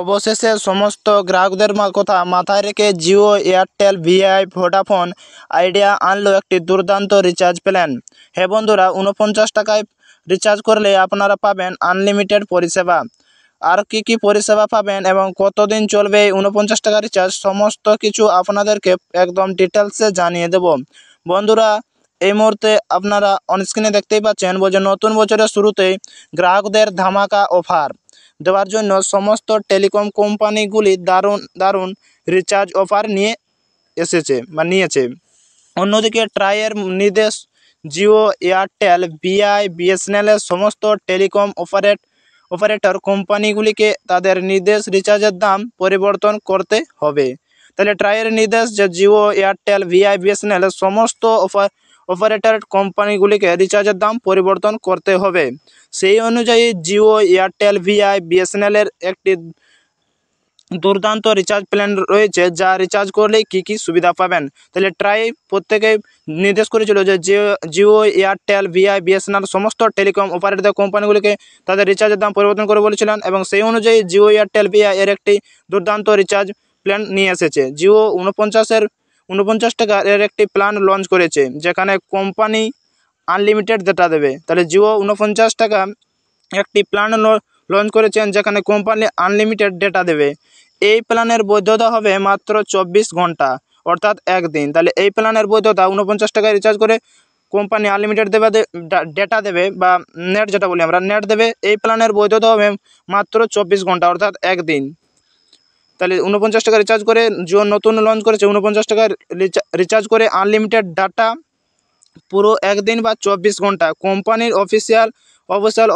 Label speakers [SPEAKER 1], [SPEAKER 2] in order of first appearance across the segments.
[SPEAKER 1] অবশেষে সমস্ত গ্রাহকদের কথা মাথায় রেখে Jio, Airtel, VI, Vodafone Idea আনলো একটি দুর্দান্ত রিচার্জ প্ল্যান। হ্যাঁ বন্ধুরা, 49 টাকায় রিচার্জ করলে আপনারা পাবেন আনলিমিটেড পরিষেবা। আর কি পরিষেবা পাবেন এবং কতদিন চলবে এই 49 টাকা রিচার্জ, সমস্ত কিছু আপনাদেরকে একদম ডিটেলসে জানিয়ে দেব। বন্ধুরা, এই মুহূর্তে আপনারা অনস্ক্রিনে দেখতেই পাচ্ছেন যে নতুন বছরের শুরুতেই গ্রাহকদের ধামাকা অফার দেওয়ার জন্য সমস্ত টেলিকম কোম্পানিগুলি দারুণ রিচার্জ অফার নিয়েছে। অন্যদিকে ট্রাইয়ের নির্দেশ জিও, এয়ারটেল, ভিআই, বিএসএনএলের সমস্ত টেলিকম অপারেটর কোম্পানিগুলিকে তাদের নির্দেশ রিচার্জের দাম পরিবর্তন করতে হবে। তাহলে ট্রাইয়ের নির্দেশ যে জিও, এয়ারটেল, ভিআই, বিএসএনএলের সমস্ত অপারেটর কোম্পানিগুলিকে রিচার্জের দাম পরিবর্তন করতে হবে। সেই অনুযায়ী জিও, এয়ারটেল, ভিআই, বিএসএনএলের একটি দুর্দান্ত রিচার্জ প্ল্যান রয়েছে, যা রিচার্জ করলেই কী সুবিধা পাবেন। তাহলে ট্রাই প্রত্যেকেই নির্দেশ করেছিল যে জিও, এয়ারটেল, ভিআই, বিএসএনএল সমস্ত টেলিকম অপারেটর কোম্পানিগুলিকে তাদের রিচার্জের দাম পরিবর্তন করে বলেছিলেন, এবং সেই অনুযায়ী জিও, এয়ারটেল, ভিআই এর একটি দুর্দান্ত রিচার্জ প্ল্যান নিয়ে এসেছে। জিও 49 টাকা এর একটি প্ল্যান লঞ্চ করেছে, যেখানে কোম্পানি আনলিমিটেড ডেটা দেবে। তাহলে জিও 49 টাকা একটি প্ল্যান লঞ্চ করেছেন, যেখানে কোম্পানি আনলিমিটেড ডেটা দেবে। এই প্ল্যানের বৈধতা হবে মাত্র 24 ঘন্টা, অর্থাৎ একদিন। তাহলে এই প্ল্যানের বৈধতা 49 টাকায় রিচার্জ করে কোম্পানি আনলিমিটেড ডেটা দেবে, বা নেট যেটা বলি আমরা, নেট দেবে। এই প্ল্যানের বৈধতা হবে মাত্র 24 ঘন্টা, অর্থাৎ একদিন। তাহলে 49 টাকা রিচার্জ করে জিও নতুন লঞ্চ করেছে, 49 টাকা রিচার্জ করে আনলিমিটেড ডাটা পুরো একদিন বা 24 ঘন্টা। কোম্পানির অফিসিয়াল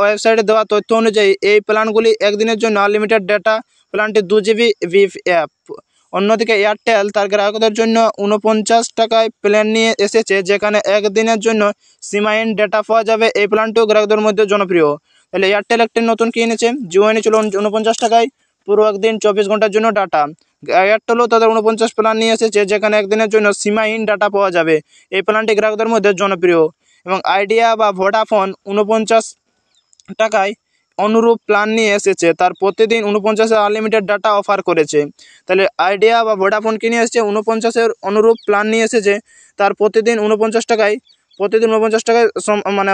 [SPEAKER 1] ওয়েবসাইটে দেওয়া তথ্য অনুযায়ী এই প্ল্যানগুলি একদিনের জন্য আনলিমিটেড ডেটা প্ল্যানটি 2 জিবি অ্যাপ। অন্যদিকে এয়ারটেল তার গ্রাহকদের জন্য 49 টাকায় প্ল্যান নিয়ে এসেছে, যেখানে একদিনের জন্য সীমাহীন ডেটা পাওয়া যাবে। এই প্ল্যানটিও গ্রাহকদের মধ্যে জনপ্রিয়। তাহলে এয়ারটেল একটি নতুন কি এনেছে, জিও এনেছিল 49 টাকায় পুরো একদিন 24 ঘন্টার জন্য ডাটা। এয়ারটেলও তাদের 49 প্ল্যান নিয়ে এসেছে, যেখানে একদিনের জন্য সীমাহীন ডাটা পাওয়া যাবে। এই প্ল্যানটি গ্রাহকদের মধ্যে জনপ্রিয়। এবং আইডিয়া বা ভোডাফোন 49 টাকায় অনুরূপ প্ল্যান নিয়ে এসেছে, তার প্রতিদিন 49 আনলিমিটেড ডাটা অফার করেছে। তাহলে আইডিয়া বা ভোডাফোন কি নিয়ে এসেছে, 49 অনুরূপ প্ল্যান নিয়ে এসেছে, তার প্রতিদিন 49 টাকায় মানে